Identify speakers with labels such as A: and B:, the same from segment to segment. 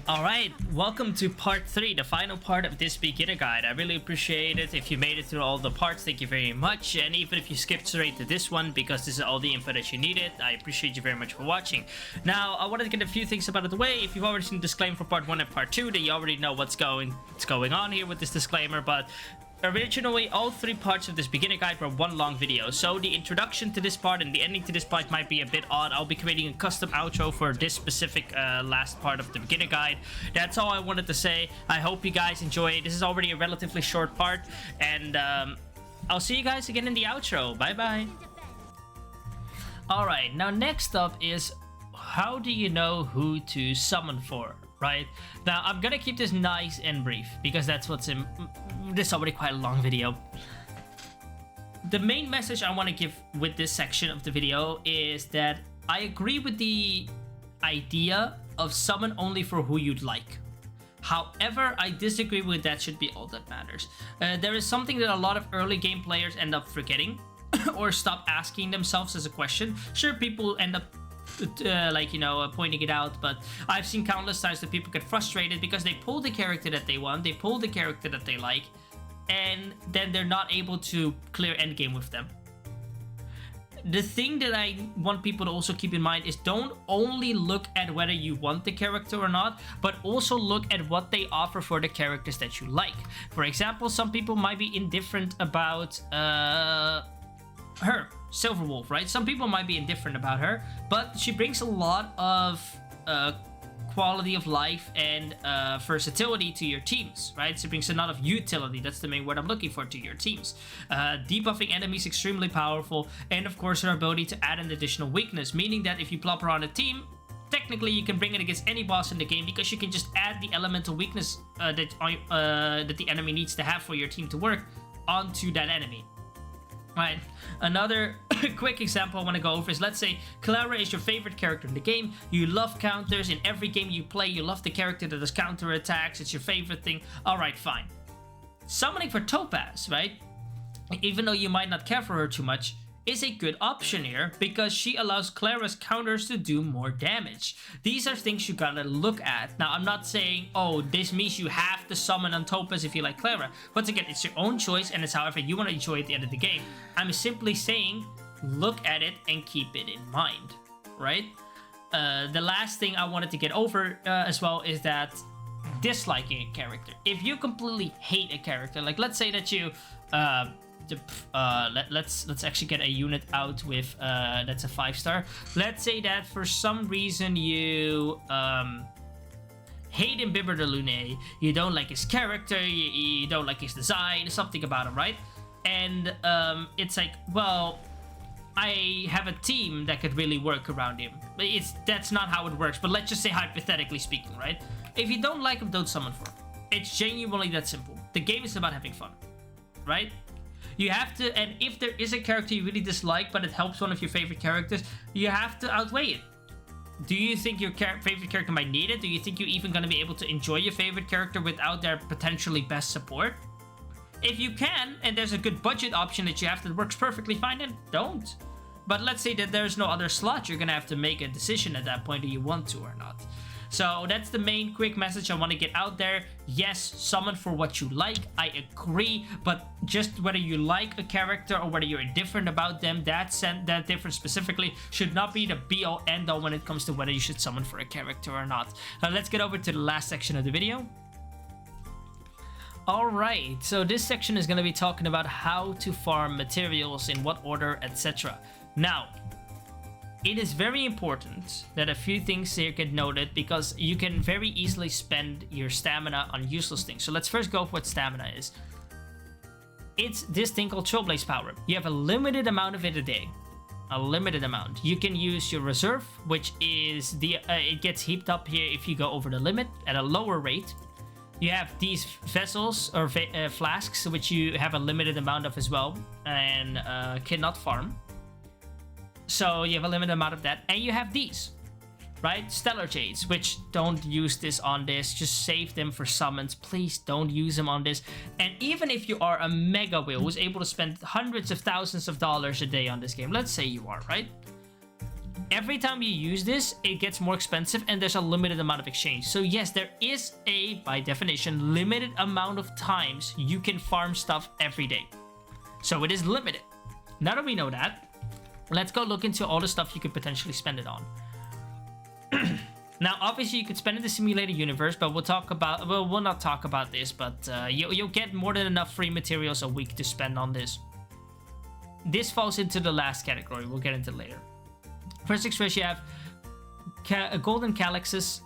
A: Alright, welcome to part 3, the final part of this beginner guide. I really appreciate it. If you made it through all the parts, thank you very much. And even if you skipped straight to this one, because this is all the info that you needed, I appreciate you very much for watching. Now, I wanted to get a few things out of the way. If you've already seen the disclaimer for part 1 and part 2, then you already know what's going on here with this disclaimer, but originally, all 3 parts of this beginner guide were one long video, so the introduction to this part and the ending to this part might be a bit odd. I'll be creating a custom outro for this specific last part of the beginner guide. That's all I wanted to say. I hope you guys enjoy it. This is already a relatively short part, and I'll see you guys again in the outro. Bye-bye. Alright, now next up is, how do you know who to summon for? Right? Now, I'm gonna keep this nice and brief, because that's what's in... This is already quite a long video. The main message I want to give with this section of the video is that I agree with the idea of summon only for who you'd like. However, I disagree with that should be all that matters. There is something that a lot of early game players end up forgetting, or stop asking themselves as a question. Sure, people end up pointing it out, but I've seen countless times that people get frustrated because they pull the character that they want, they pull the character that they like, and then they're not able to clear endgame with them. The thing that I want people to also keep in mind is, don't only look at whether you want the character or not, but also look at what they offer for the characters that you like. For example, some people might be indifferent about her, Silverwolf, right? Some people might be indifferent about her, but she brings a lot of quality of life and versatility to your teams, right? She brings a lot of utility. That's the main word I'm looking for, to your teams. Debuffing enemies extremely powerful, and of course her ability to add an additional weakness, meaning that if you plop her on a team, technically you can bring it against any boss in the game, because you can just add the elemental weakness that the enemy needs to have for your team to work onto that enemy. Right, another quick example I want to go over is, let's say Clara is your favorite character in the game. You love counters. In every game you play, you love the character that does counter attacks. It's your favorite thing. Alright, fine. Summoning for Topaz, right, even though you might not care for her too much, is a good option here, because she allows Clara's counters to do more damage. These are things you gotta look at. Now, I'm not saying, oh, this means you have to summon on Topaz if you like Clara. Once again, it's your own choice, and it's however you want to enjoy it at the end of the game. I'm simply saying, look at it and keep it in mind, right? The last thing I wanted to get over as well is that disliking a character. If you completely hate a character, like let's say that you... let's actually get a unit out with that's a 5-star. Let's say that for some reason you hate Imbibber de Lune, you don't like his character, you don't like his design, something about him, right? And it's like, well, I have a team that could really work around him. That's not how it works, but let's just say hypothetically speaking, right? If you don't like him, don't summon for him. It's genuinely that simple. The game is about having fun, right? You have to, and if there is a character you really dislike, but it helps one of your favorite characters, you have to outweigh it. Do you think your favorite character might need it? Do you think you're even going to be able to enjoy your favorite character without their potentially best support? If you can, and there's a good budget option that you have that works perfectly fine, then don't. But let's say that there's no other slot, you're going to have to make a decision at that point, do you want to or not. So that's the main quick message I want to get out there. Yes, summon for what you like, I agree, but just whether you like a character or whether you're indifferent about them, that difference specifically should not be the be-all end-all when it comes to whether you should summon for a character or not. Let's get over to the last section of the video. Alright, so this section is going to be talking about how to farm materials, in what order, etc. Now, it is very important that a few things here get noted, because you can very easily spend your stamina on useless things. So let's first go for what stamina is. It's this thing called Trailblaze Power. You have a limited amount of it a day. A limited amount. You can use your reserve, which is it gets heaped up here if you go over the limit at a lower rate. You have these vessels or flasks, which you have a limited amount of as well, and cannot farm. So you have a limited amount of that. And you have these, right? Stellar Jades, which don't use this on this. Just save them for summons. Please don't use them on this. And even if you are a mega whale who's able to spend hundreds of thousands of dollars a day on this game, let's say you are, right? every time you use this, it gets more expensive and there's a limited amount of exchange. So yes, there is a, by definition, limited amount of times you can farm stuff every day. So it is limited. Now that we know that, let's go look into all the stuff you could potentially spend it on. Now, obviously, you could spend it in the simulated universe, but we'll talk about, well, we'll not talk about this, but you'll get more than enough free materials a week to spend on this. This falls into the last category. We'll get into it later. First things first, you have golden calyxes.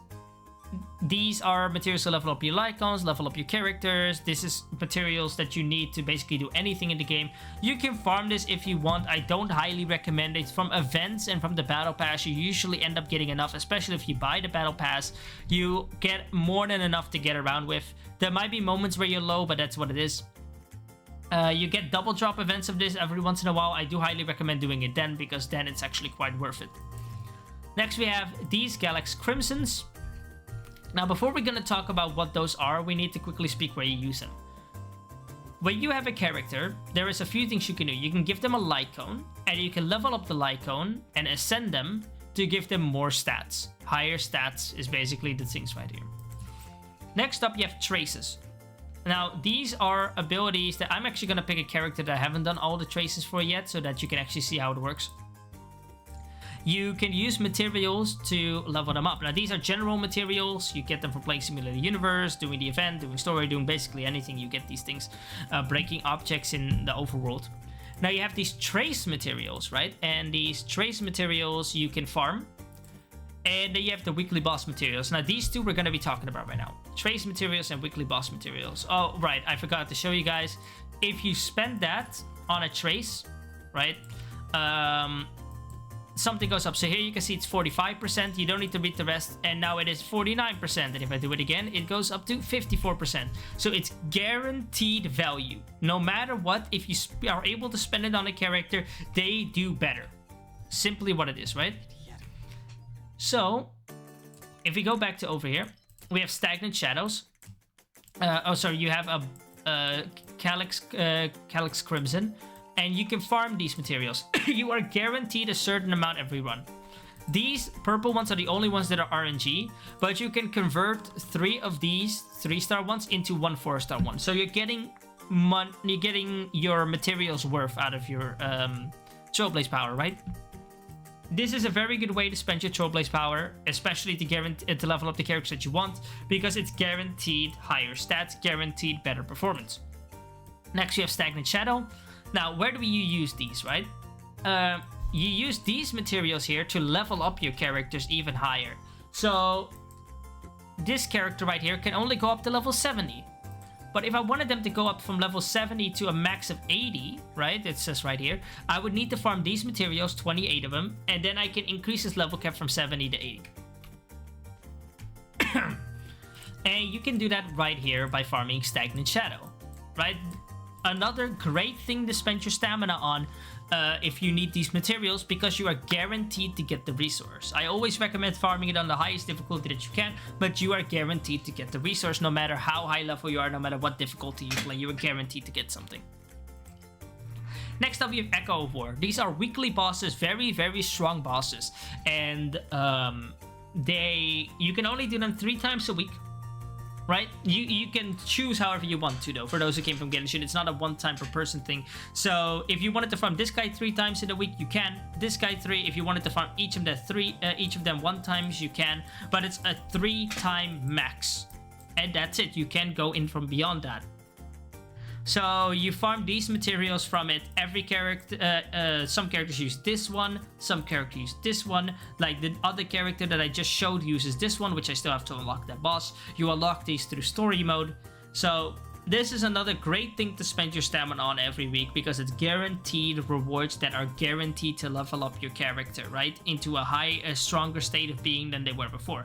A: These are materials to level up your icons, level up your characters. This is materials that you need to basically do anything in the game. You can farm this if you want. I don't highly recommend it. From events and from the battle pass, you usually end up getting enough, especially if you buy the battle pass. You get more than enough to get around with. There might be moments where you're low, but that's what it is. You get double drop events of this every once in a while. I do highly recommend doing it then, because then it's actually quite worth it. Next, we have these Galax Crimsons. Now, before we're going to talk about what those are, we need to quickly speak where you use them. When you have a character, there is a few things you can do. You can give them a Lycone, and you can level up the Lycone and ascend them to give them more stats. Higher stats is basically the things right here. Next up, you have Traces. Now, these are abilities that I'm actually going to pick a character that I haven't done all the traces for yet, so that you can actually see how it works. You can use materials to level them up. Now, these are general materials. You get them from playing Simulated Universe, doing the event, doing story, doing basically anything. You get these things, breaking objects in the overworld. Now, you have these trace materials, right? And these trace materials you can farm. And then you have the weekly boss materials. Now, these two we're going to be talking about right now. Trace materials and weekly boss materials. Oh, right. I forgot to show you guys. If you spend that on a trace, right? Something goes up. So here you can see it's 45%. You don't need to read the rest. And now it is 49%. And if I do it again, it goes up to 54%. So it's guaranteed value. No matter what, if you are able to spend it on a character, they do better. Simply what it is, right? So, if we go back to over here, we have Stagnant Shadows. You have a Calyx Crimson. And you can farm these materials. You are guaranteed a certain amount every run. These purple ones are the only ones that are RNG, but you can convert 3 of these 3-star ones into 1 4-star one. So you're getting your materials worth out of your Trailblaze power, right? This is a very good way to spend your Trailblaze power, especially to level up the characters that you want, because it's guaranteed higher stats, guaranteed better performance. Next, you have Stagnant Shadow. Now, where do you use these, right? You use these materials here to level up your characters even higher. So, this character right here can only go up to level 70. But if I wanted them to go up from level 70 to a max of 80, right? It says right here. I would need to farm these materials, 28 of them. And then I can increase his level cap from 70 to 80. And you can do that right here by farming Stagnant Shadow, right? Another great thing to spend your stamina on if you need these materials, because you are guaranteed to get the resource. I always recommend farming it on the highest difficulty that you can, but you are guaranteed to get the resource no matter how high level you are, no matter what difficulty you play, you are guaranteed to get something. Next up, we have Echo of War. These are weekly bosses, very, very strong bosses. And you can only do them 3 times a week. Right? You can choose however you want to, though. For those who came from Genshin, it's not a one-time per person thing. So if you wanted to farm this guy 3 times in a week, you can. This guy 3. If you wanted to farm each of them 1 times, you can. But it's a 3-time max, and that's it. You can go in from beyond that. So you farm these materials from it. Every character, some characters use this one, some characters use this one. Like the other character that I just showed uses this one, which I still have to unlock that boss. You unlock these through story mode. So this is another great thing to spend your stamina on every week, because it's guaranteed rewards that are guaranteed to level up your character, right? Into a stronger state of being than they were before.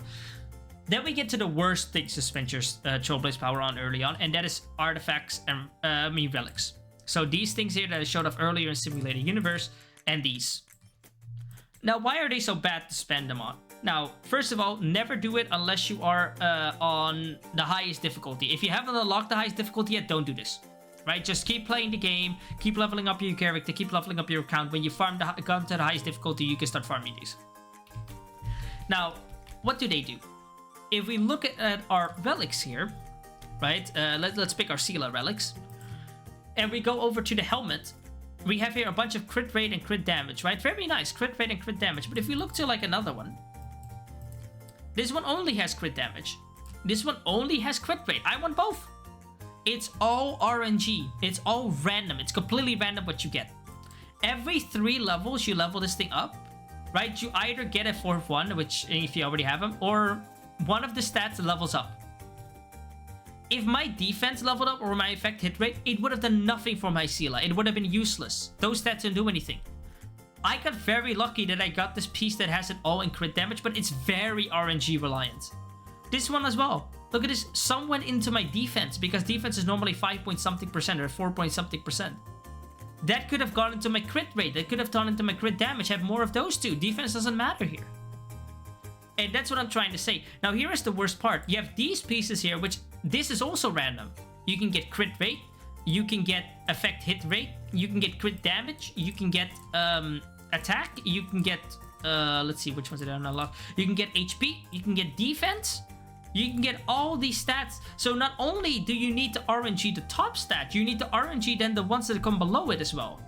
A: Then we get to the worst things to spend your Trailblaze power on early on, and that is artifacts and relics. So these things here that I showed off earlier in Simulated Universe, and these. Now, why are they so bad to spend them on? Now, first of all, never do it unless you are on the highest difficulty. If you haven't unlocked the highest difficulty yet, don't do this. Right? Just keep playing the game, keep leveling up your character, keep leveling up your account. When you farm gone to the highest difficulty, you can start farming these. Now, what do they do? If we look at our relics here, right? Let's pick our Sela relics. And we go over to the helmet. We have here a bunch of crit rate and crit damage, right? Very nice, crit rate and crit damage. But if we look to like another one, this one only has crit damage. This one only has crit rate. I want both. It's all RNG. It's all random. It's completely random what you get. Every 3 levels you level this thing up, right? You either get a 4th one, which if you already have them, or one of the stats levels up. If my defense leveled up or my effect hit rate, it would have done nothing for my Sela. It would have been useless. Those stats didn't do anything. I got very lucky that I got this piece that has it all in crit damage, but it's very RNG reliant. This one as well. Look at this. Some went into my defense because defense is normally 5 point something percent or 4 point something percent. That could have gone into my crit rate. That could have gone into my crit damage. Have more of those two. Defense doesn't matter here. And that's what I'm trying to say. Now here is the worst part. You have these pieces here, which this is also random. You can get crit rate. You can get effect hit rate. You can get crit damage. You can get attack. You can get, let's see, which ones did I unlock? You can get HP. You can get defense. You can get all these stats. So not only do you need to RNG the top stat, you need to RNG then the ones that come below it as well.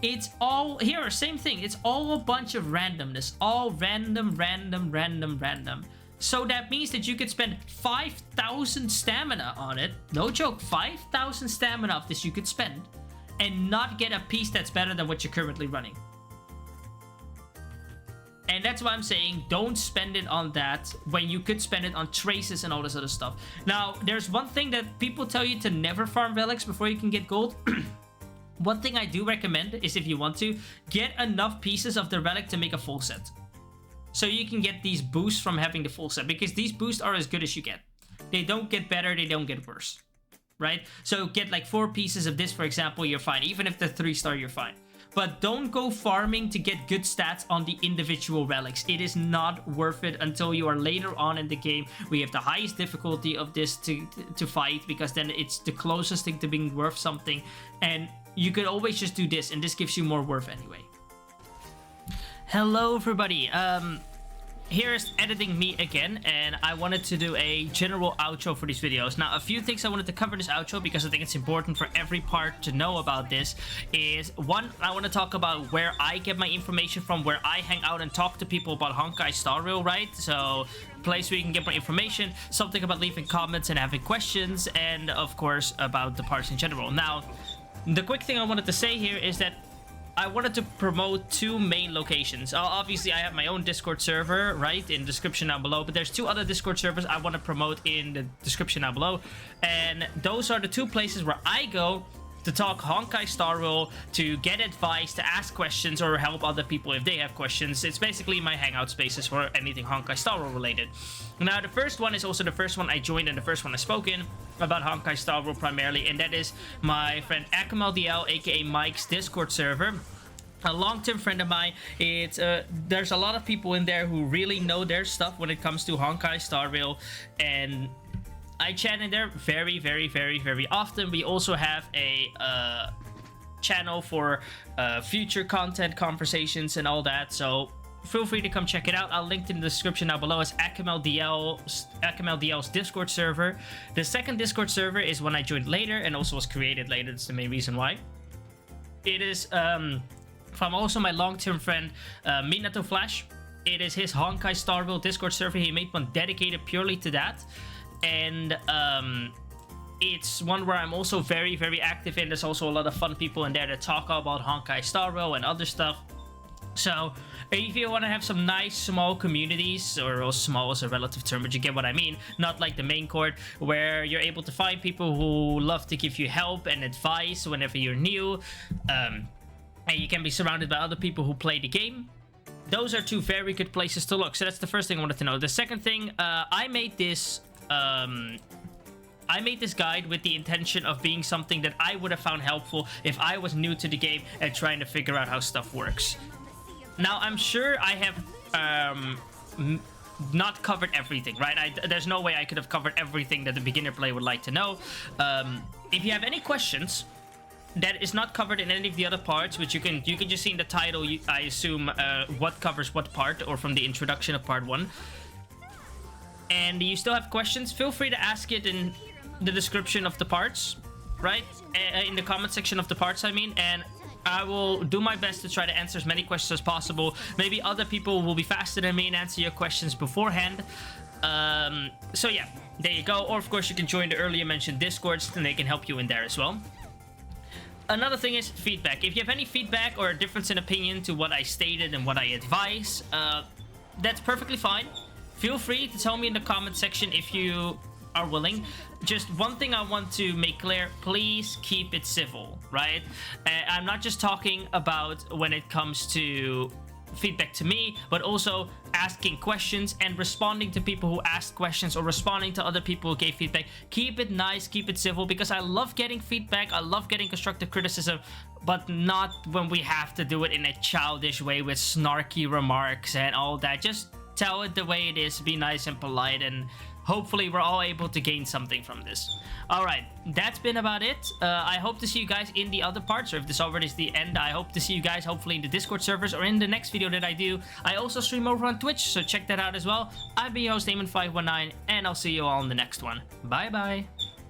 A: It's all here, same thing. It's all a bunch of randomness. All random. So that means that you could spend 5,000 stamina on it. No joke, 5,000 stamina of this you could spend and not get a piece that's better than what you're currently running. And that's why I'm saying don't spend it on that when you could spend it on traces and all this other stuff. Now, there's one thing that people tell you to never farm relics before you can get gold. One thing I do recommend is if you want to, get enough pieces of the relic to make a full set. So you can get these boosts from having the full set, because these boosts are as good as you get. They don't get better, they don't get worse. Right? So get like 4 pieces of this, for example, you're fine. Even if they're 3-star, you're fine. But don't go farming to get good stats on the individual relics. It is not worth it until you are later on in the game. We have the highest difficulty of this to fight, because then it's the closest thing to being worth something. And you could always just do this, and this gives you more worth anyway. Hello everybody, here's editing me again, and I wanted to do a general outro for these videos. Now, a few things I wanted to cover in this outro because I think it's important for every part to know about this is, one, I want to talk about where I get my information from, where I hang out and talk to people about Honkai Star Rail, right? So, place where you can get more information, something about leaving comments and having questions, and of course, about the parts in general. Now, the quick thing I wanted to say here is that I wanted to promote 2 main locations. Obviously, I have my own Discord server, right, in the description down below. But there's 2 other Discord servers I want to promote in the description down below. And those are the 2 places where I go to talk Honkai Star Rail, to get advice, to ask questions, or help other people if they have questions. It's basically my hangout spaces for anything Honkai Star Rail related. Now, the first one is also the first one I joined and the first one I spoke in about Honkai Star Rail primarily, and that is my friend AkmalDL, aka Mike's Discord server. A long-term friend of mine. It's there's a lot of people in there who really know their stuff when it comes to Honkai Star Rail, and I chat in there very often. We also have a channel for future content, conversations, and all that. So feel free to come check it out. I'll link in the description down below. It's AkmalDL's Discord server. The second Discord server is one I joined later and also was created later. That's the main reason why. It is from also my long-term friend Minato Flash. It is his Honkai Star Rail Discord server. He made one dedicated purely to that. And it's one where I'm also very active in. There's also a lot of fun people in there that talk about Honkai Star Rail and other stuff. So if you want to have some nice small communities, or small is a relative term, but you get what I mean, not like the main court, where you're able to find people who love to give you help and advice whenever you're new, and you can be surrounded by other people who play the game. Those are 2 very good places to look. So that's the first thing I wanted to know. The second thing, I made this guide with the intention of being something that I would have found helpful if I was new to the game and trying to figure out how stuff works. Now, I'm sure I have not covered everything, right? There's no way I could have covered everything that the beginner player would like to know. If you have any questions, that is not covered in any of the other parts, which you can just see in the title, I assume, what covers what part, or from the introduction of part 1. And you still have questions, feel free to ask it in the description of the parts, right? In the comment section of the parts, I mean, and I will do my best to try to answer as many questions as possible. Maybe other people will be faster than me and answer your questions beforehand. So yeah, there you go. Or of course you can join the earlier mentioned Discords, and they can help you in there as well. Another thing is feedback. If you have any feedback or a difference in opinion to what I stated and what I advise, that's perfectly fine. Feel free to tell me in the comment section if you are willing. Just one thing I want to make clear, please keep it civil, right? I'm not just talking about when it comes to feedback to me, but also asking questions and responding to people who asked questions, or responding to other people who gave feedback. Keep it nice, keep it civil, because I love getting feedback, I love getting constructive criticism, but not when we have to do it in a childish way with snarky remarks and all that. Just tell it the way it is, be nice and polite, and hopefully we're all able to gain something from this. Alright, that's been about it. I hope to see you guys in the other parts, or if this already is the end, I hope to see you guys hopefully in the Discord servers or in the next video that I do. I also stream over on Twitch, so check that out as well. I've been your host, Damon519, and I'll see you all in the next one. Bye bye!